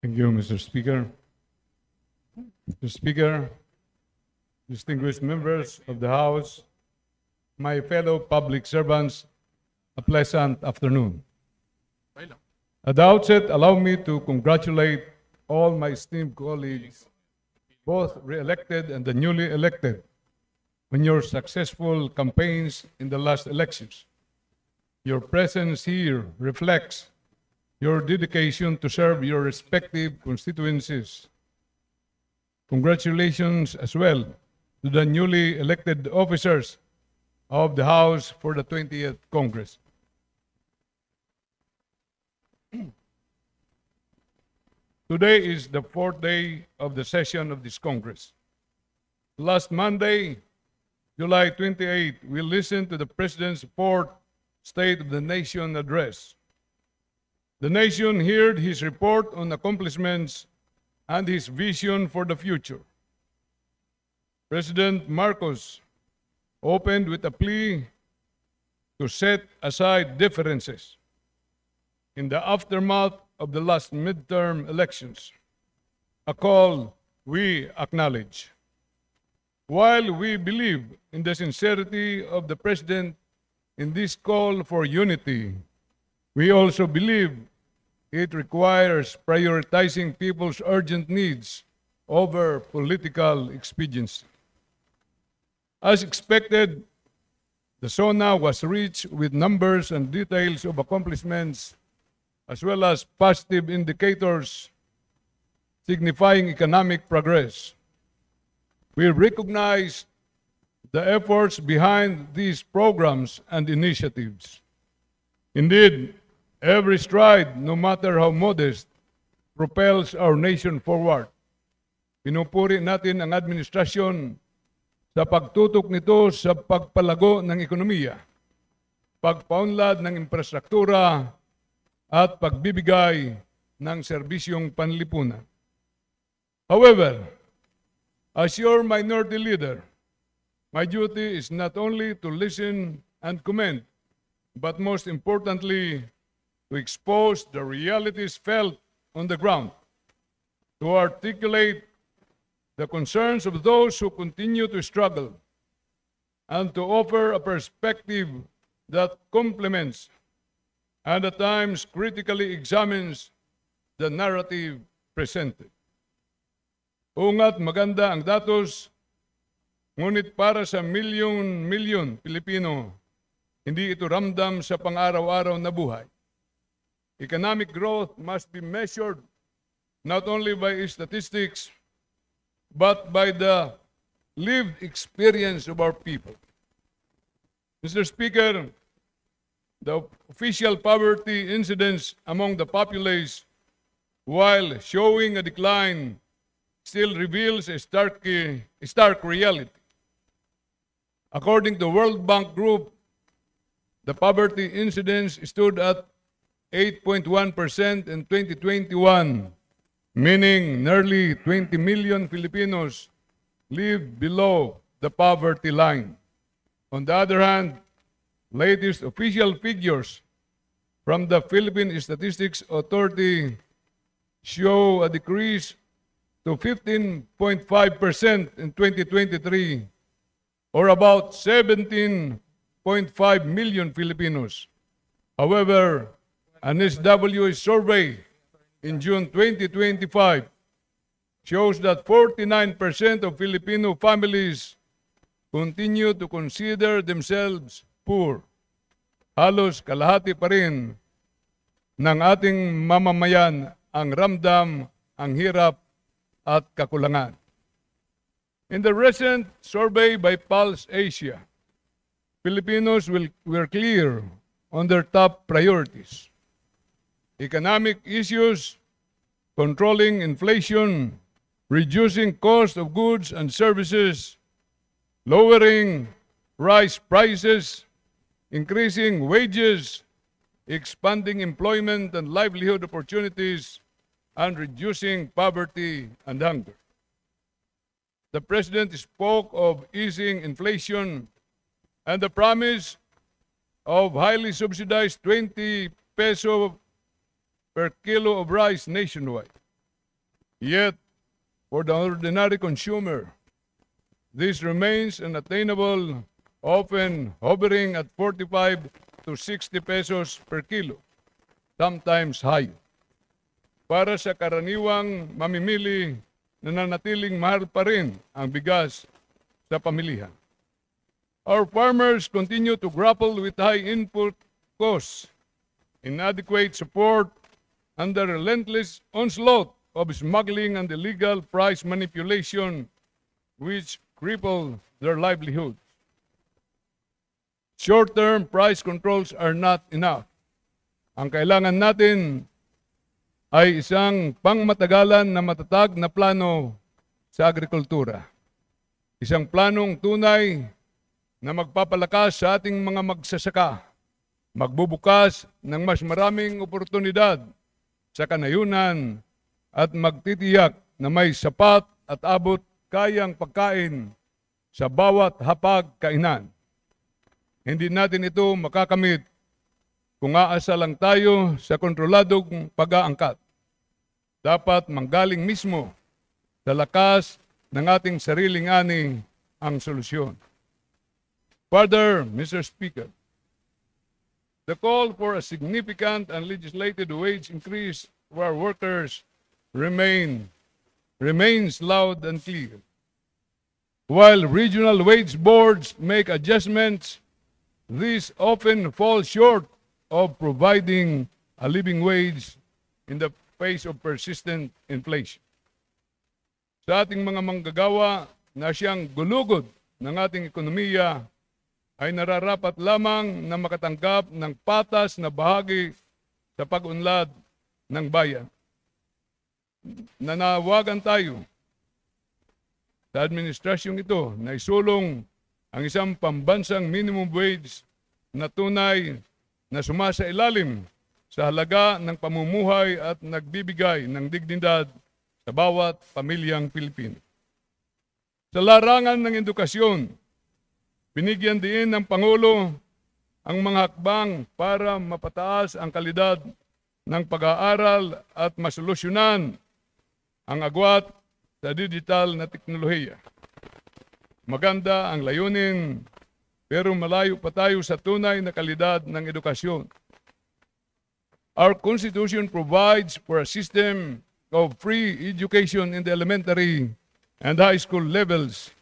Thank you, Mr. Speaker. Mr. Speaker, distinguished members of the House, my fellow public servants, a pleasant afternoon. At the outset, allow me to congratulate all my esteemed colleagues, both re-elected and the newly elected, on your successful campaigns in the last elections. Your presence here reflects your dedication to serve your respective constituencies. Congratulations as well to the newly elected officers of the House for the 20th Congress. Today is the fourth day of the session of this Congress. Last Monday, July 28, we listened to the President's fourth State of the Nation address. The nation heard his report on accomplishments and his vision for the future. President Marcos opened with a plea to set aside differences. In the aftermath of the last midterm elections, a call we acknowledge. While we believe in the sincerity of the President in this call for unity, we also believe it requires prioritizing people's urgent needs over political expediency. As expected, the SONA was rich with numbers and details of accomplishments as well as positive indicators signifying economic progress. We recognize the efforts behind these programs and initiatives. Indeed, every stride, no matter how modest, propels our nation forward. Pinupuri natin ang administrasyon sa pagtutok nito sa pagpalago ng ekonomiya, pagpaunlad ng infrastruktura, at pagbibigay ng serbisyong panlipunan. However, as your minority leader, my duty is not only to listen and comment, but most importantly, to expose the realities felt on the ground, to articulate the concerns of those who continue to struggle, and to offer a perspective that complements and at times critically examines the narrative presented. Ungat maganda ang datos, ngunit para sa milyon-milyon Pilipino, hindi ito ramdam sa pang-araw-araw na buhay. Economic growth must be measured not only by statistics, but by the lived experience of our people. Mr. Speaker, the official poverty incidence among the populace, while showing a decline, still reveals a stark reality. According to World Bank Group, the poverty incidence stood at 8.1% in 2021, meaning nearly 20 million Filipinos live below the poverty line. On the other hand, latest official figures from the Philippine Statistics Authority show a decrease to 15.5% in 2023, or about 17.5 million Filipinos. However, an SWA survey in June 2025 shows that 49% of Filipino families continue to consider themselves poor. Halos kalahati pa rin ng ating mamamayan ang ramdam, ang hirap at kakulangan. In the recent survey by Pulse Asia, Filipinos were clear on their top priorities: economic issues, controlling inflation, reducing cost of goods and services, lowering rice prices, increasing wages, expanding employment and livelihood opportunities, and reducing poverty and hunger. The President spoke of easing inflation and the promise of highly subsidized 20 peso per kilo of rice nationwide. Yet, for the ordinary consumer, this remains unattainable, often hovering at 45 to 60 pesos per kilo, sometimes higher. Para sa karaniwang mamimili, nananatiling mahal pa rin ang bigas sa pamilihan. Our farmers continue to grapple with high input costs, inadequate support, and the relentless onslaught of smuggling and illegal price manipulation which cripple their livelihoods. Short-term price controls are not enough. Ang kailangan natin ay isang pangmatagalan na matatag na plano sa agrikultura. Isang planong tunay na magpapalakas sa ating mga magsasaka, magbubukas ng mas maraming oportunidad sa kanayunan at magtitiyak na may sapat at abot kayang pagkain sa bawat hapag kainan. Hindi natin ito makakamit kung aasa lang tayo sa kontroladong pag-aangkat. Dapat manggaling mismo sa lakas ng ating sariling ani ang solusyon. Further, Mr. Speaker, the call for a significant and legislated wage increase for our workers remains loud and clear. While regional wage boards make adjustments, these often fall short of providing a living wage in the face of persistent inflation. Sa ating mga manggagawa na siyang gulugod ng ating ekonomiya, ay nararapat lamang na makatanggap ng patas na bahagi sa pag-unlad ng bayan. Nanawagan tayo sa administrasyong ito na isulong ang isang pambansang minimum wage na tunay na sumasailalim sa halaga ng pamumuhay at nagbibigay ng dignidad sa bawat pamilyang Pilipino. Sa larangan ng edukasyon, binigyan din ng Pangulo ang mga hakbang para mapataas ang kalidad ng pag-aaral at masolusyonan ang agwat sa digital na teknolohiya. Maganda ang layunin, pero malayo pa tayo sa tunay na kalidad ng edukasyon. Our Constitution provides for a system of free education in the elementary and high school levels,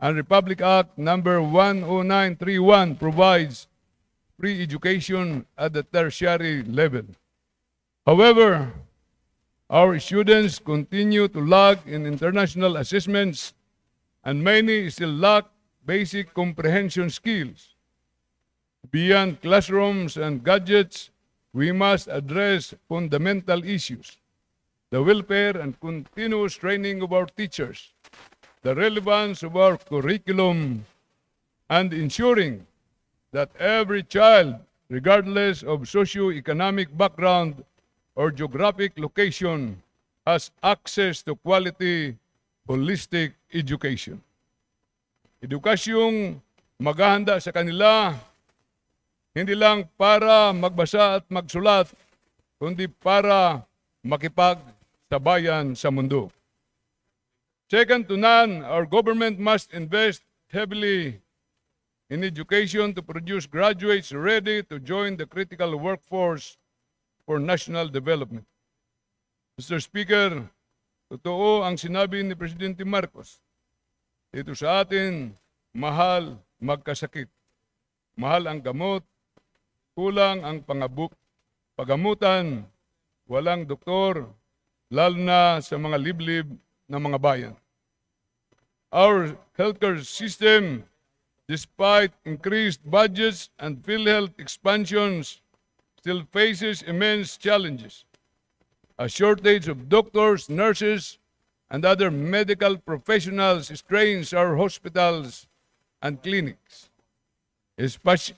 and Republic Act number 10931 provides free education at the tertiary level. However, our students continue to lag in international assessments, and many still lack basic comprehension skills. Beyond classrooms and gadgets, we must address fundamental issues: the welfare and continuous training of our teachers, the relevance of our curriculum, and ensuring that every child, regardless of socio-economic background or geographic location, has access to quality, holistic education. Edukasyong maghahanda sa kanila, hindi lang para magbasa at magsulat, kundi para makipagsabayan sa mundo. Second to none, our government must invest heavily in education to produce graduates ready to join the critical workforce for national development. Mr. Speaker, totoo ang sinabi ni Presidente Marcos. Dito sa atin, mahal magkasakit. Mahal ang gamot, kulang ang pagamutan, walang doktor, lalo na sa mga liblib ng mga bayan. Our healthcare system, despite increased budgets and PhilHealth expansions, still faces immense challenges. A shortage of doctors, nurses, and other medical professionals strains our hospitals and clinics,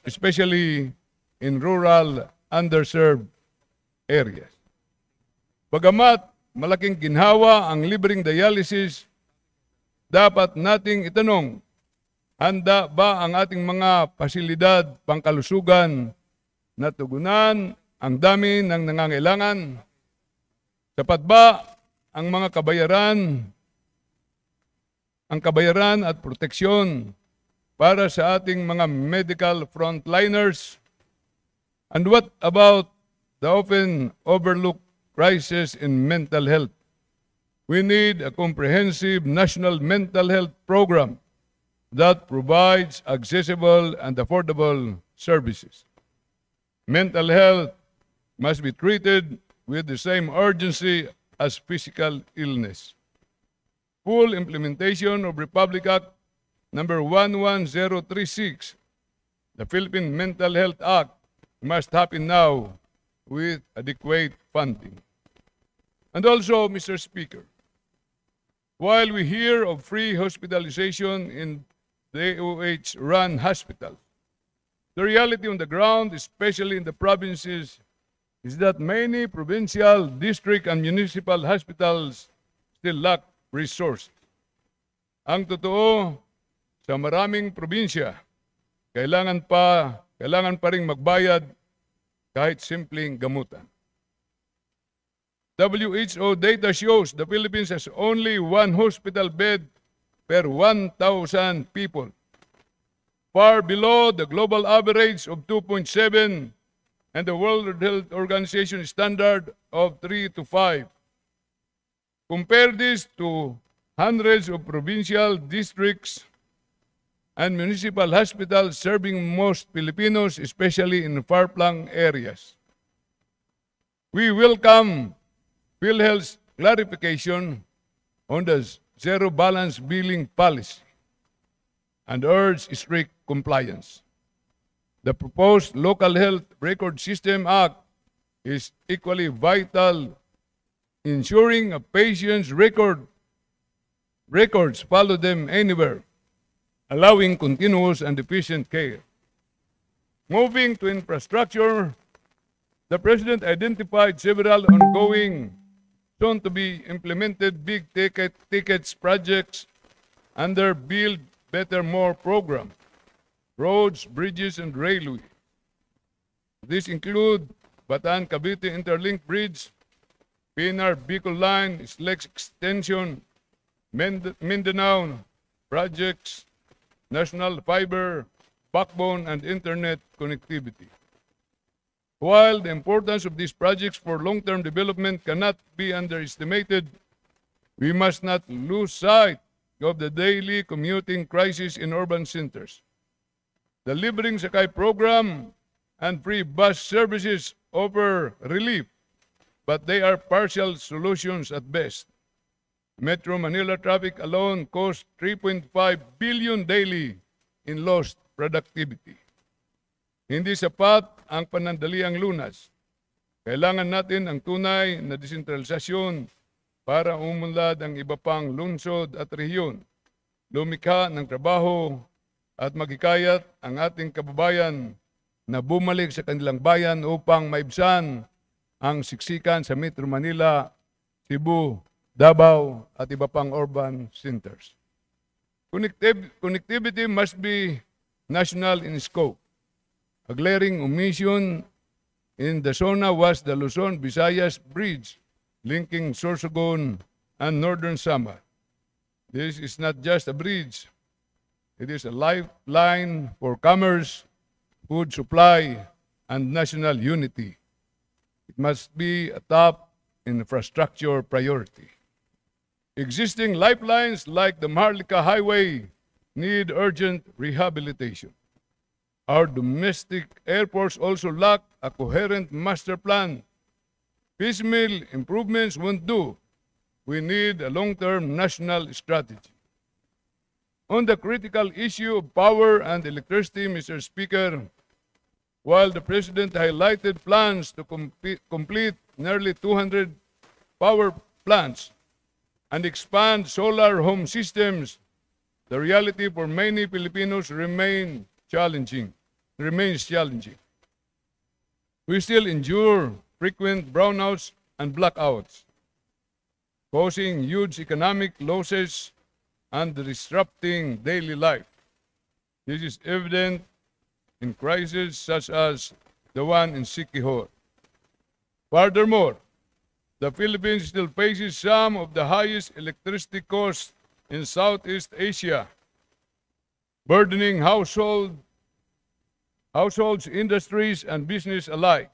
especially in rural, underserved areas. Bagamat malaking ginhawa ang libreng dialysis, dapat nating itanong, handa ba ang ating mga pasilidad pangkalusugan na tugunan ang dami ng nangangailangan? Sapat ba ang mga kabayaran at proteksyon para sa ating mga medical frontliners? And what about the often overlooked crisis in mental health? We need a comprehensive national mental health program that provides accessible and affordable services. Mental health must be treated with the same urgency as physical illness. Full implementation of Republic Act number 11036, the Philippine Mental Health Act, must happen now with adequate funding. And also, Mr. Speaker, while we hear of free hospitalization in DOH-run hospitals, the reality on the ground, especially in the provinces, is that many provincial, district, and municipal hospitals still lack resources. Ang totoo, sa maraming probinsya, kailangan pa ring magbayad kahit simpleng gamutan. WHO data shows the Philippines has only one hospital bed per 1,000 people, far below the global average of 2.7 and the World Health Organization standard of 3 to 5. Compare this to hundreds of provincial districts and municipal hospitals serving most Filipinos, especially in far-flung areas. We welcome PhilHealth's clarification on the zero balance billing policy and urge strict compliance. The proposed Local Health Record System Act is equally vital, ensuring a patient's records follow them anywhere, allowing continuous and efficient care. Moving to infrastructure, the President identified several ongoing, soon-to-be implemented big tickets projects under Build Better More program, roads, bridges, and railway. These include Bataan-Cavite Interlink Bridge, Pinar-Bicol Line, SLEX Extension, Mindanao projects, national fiber, backbone, and internet connectivity. While the importance of these projects for long-term development cannot be underestimated, we must not lose sight of the daily commuting crisis in urban centers. The Libreng Sakay program and free bus services offer relief, but they are partial solutions at best. Metro Manila traffic alone costs 3.5 billion daily in lost productivity. Hindi sapat ang panandaliang lunas. Kailangan natin ang tunay na desentralisasyon para umunlad ang iba pang lungsod at rehiyon, lumikha ng trabaho at maghikayat ang ating kababayan na bumalik sa kanilang bayan upang maibsan ang siksikan sa Metro Manila, Cebu, Davao at iba pang urban centers. Connectivity must be national in scope. A glaring omission in the SONA was the Luzon-Visayas Bridge linking Sorsogon and Northern Samar. This is not just a bridge. It is a lifeline for commerce, food supply, and national unity. It must be a top infrastructure priority. Existing lifelines like the Maharlika Highway need urgent rehabilitation. Our domestic airports also lack a coherent master plan. Piecemeal improvements won't do. We need a long-term national strategy. On the critical issue of power and electricity, Mr. Speaker, while the President highlighted plans to complete nearly 200 power plants and expand solar home systems, the reality for many Filipinos remains challenging. We still endure frequent brownouts and blackouts, causing huge economic losses and disrupting daily life. This is evident in crises such as the one in Siquijor. Furthermore, the Philippines still faces some of the highest electricity costs in Southeast Asia, burdening households, industries, and business alike.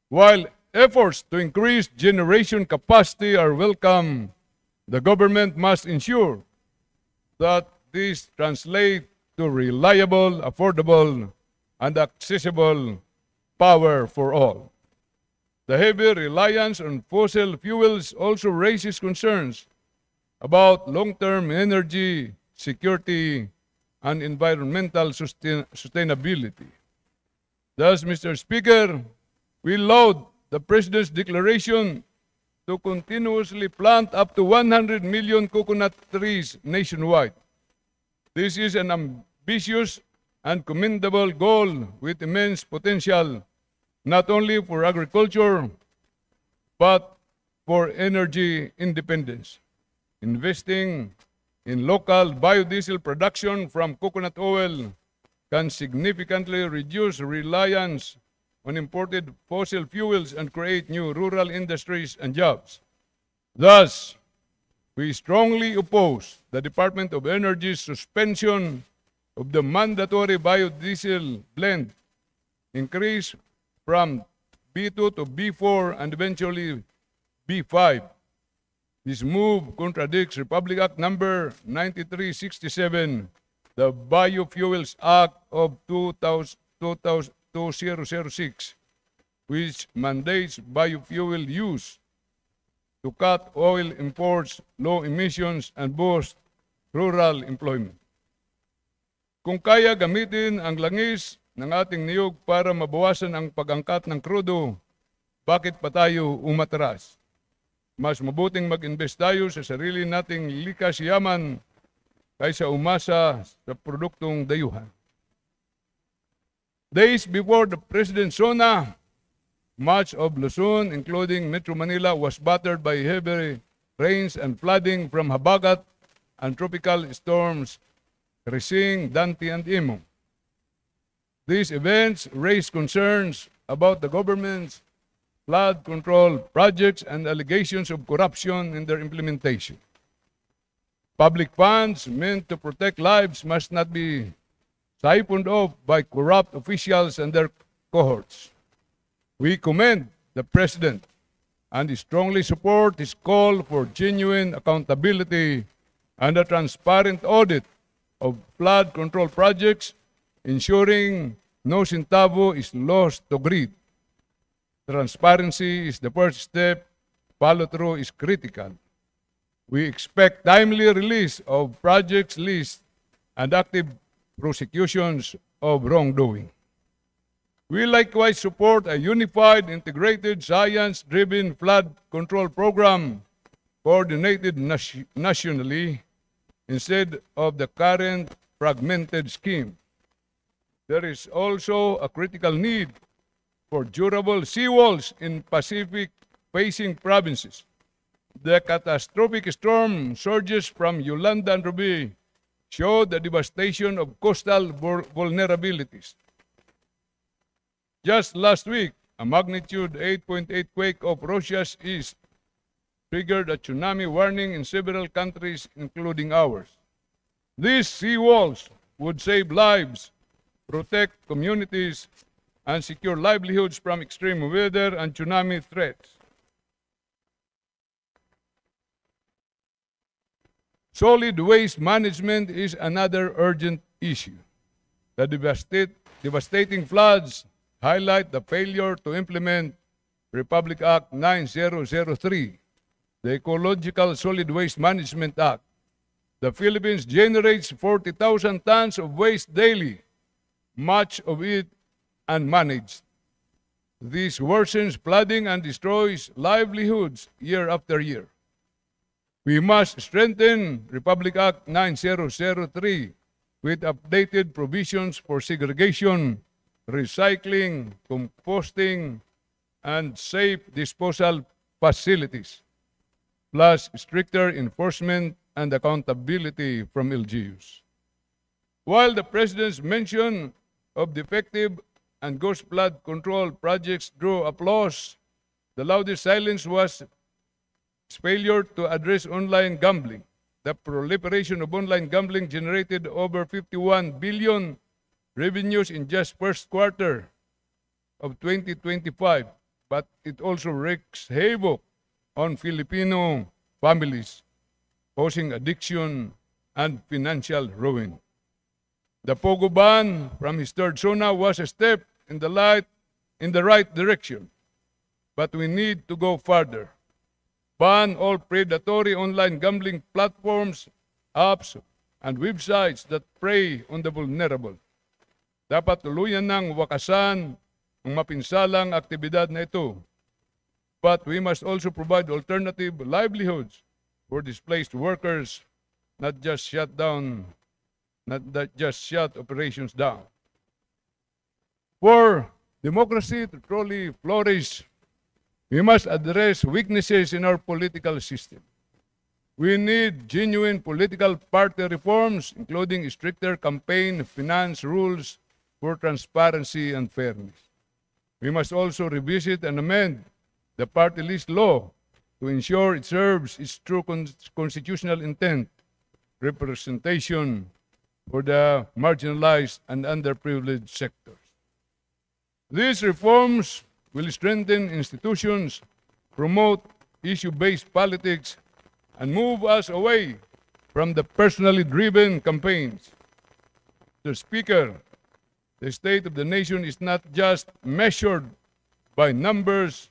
While efforts to increase generation capacity are welcome, the government must ensure that these translate to reliable, affordable, and accessible power for all. The heavy reliance on fossil fuels also raises concerns about long-term energy security and environmental sustainability. Thus, Mr. Speaker, we laud the President's declaration to continuously plant up to 100 million coconut trees nationwide. This is an ambitious and commendable goal with immense potential, not only for agriculture, but for energy independence. Investing in local biodiesel production from coconut oil can significantly reduce reliance on imported fossil fuels and create new rural industries and jobs. Thus, we strongly oppose the Department of Energy's suspension of the mandatory biodiesel blend, increase from B2 to B4 and eventually B5. This move contradicts Republic Act number 9367, the Biofuels Act of 2006, which mandates biofuel use to cut oil imports, low emissions, and boost rural employment. Kung kaya gamitin ang langis ng ating niyog para mabawasan ang pag-angkat ng krudo, bakit pa tayo umatras? Mas mabuting mag-invest tayo sa sarili nating likas yaman kaysa umasa sa produktong dayuhan. Days before the President's SONA, much of Luzon, including Metro Manila, was battered by heavy rains and flooding from habagat and tropical storms Rising, Dante, and Imo. These events raised concerns about the government's flood control projects and allegations of corruption in their implementation. Public funds meant to protect lives must not be siphoned off by corrupt officials and their cohorts. We commend the President and strongly support his call for genuine accountability and a transparent audit of flood control projects, ensuring no centavo is lost to greed. Transparency is the first step. Follow-through is critical. We expect timely release of projects list and active prosecutions of wrongdoing. We likewise support a unified, integrated, science-driven flood control program coordinated nationally instead of the current fragmented scheme. There is also a critical need for durable seawalls in Pacific-facing provinces. The catastrophic storm surges from Yolanda and Ruby show the devastation of coastal vulnerabilities. Just last week, a magnitude 8.8 quake of Russia's east triggered a tsunami warning in several countries, including ours. These seawalls would save lives, protect communities, and secure livelihoods from extreme weather and tsunami threats. Solid waste management is another urgent issue. The devastating floods highlight the failure to implement Republic Act 9003, the Ecological Solid Waste Management Act. The Philippines generates 40,000 tons of waste daily, much of it unmanaged. This worsens flooding and destroys livelihoods year after year. We must strengthen Republic Act 9003 with updated provisions for segregation, recycling, composting, and safe disposal facilities, plus stricter enforcement and accountability from LGUs. While the President's mention of the effective and ghost flood control projects drew applause, The loudest silence was its failure to address online gambling. The proliferation of online gambling generated over 51 billion revenues in just first quarter of 2025, but it also wreaks havoc on Filipino families, causing addiction and financial ruin. The Pogo ban from his third SONA was a step in the right direction, but we need to go further. Ban all predatory online gambling platforms, apps, and websites that prey on the vulnerable. Dapat tuluyan ng wakasan ang mapinsalang aktibidad na ito. But we must also provide alternative livelihoods for displaced workers, not just shut operations down. For democracy to truly flourish, we must address weaknesses in our political system. We need genuine political party reforms, including stricter campaign finance rules for transparency and fairness. We must also revisit and amend the party list law to ensure it serves its true constitutional intent, representation for the marginalized and underprivileged sectors. These reforms will strengthen institutions, promote issue-based politics, and move us away from the personally driven campaigns. Mr. Speaker, the state of the nation is not just measured by numbers,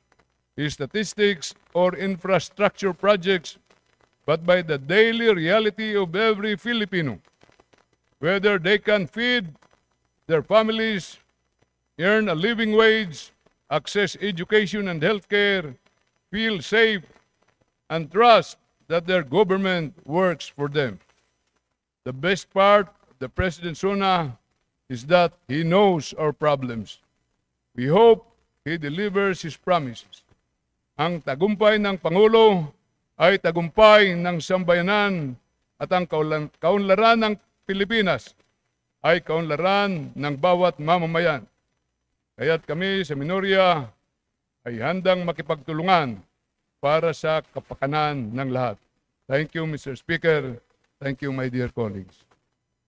statistics, or infrastructure projects, but by the daily reality of every Filipino, whether they can feed their families, earn a living wage, access education and healthcare, feel safe, and trust that their government works for them. The best part of the President SONA is that he knows our problems. We hope he delivers his promises. Ang tagumpay ng Pangulo ay tagumpay ng sambayanan at ang kaunlaran ng Pilipinas ay kaunlaran ng bawat mamamayan. Kaya't kami sa Minorya ay handang makipagtulungan para sa kapakanan ng lahat. Thank you, Mr. Speaker. Thank you, my dear colleagues.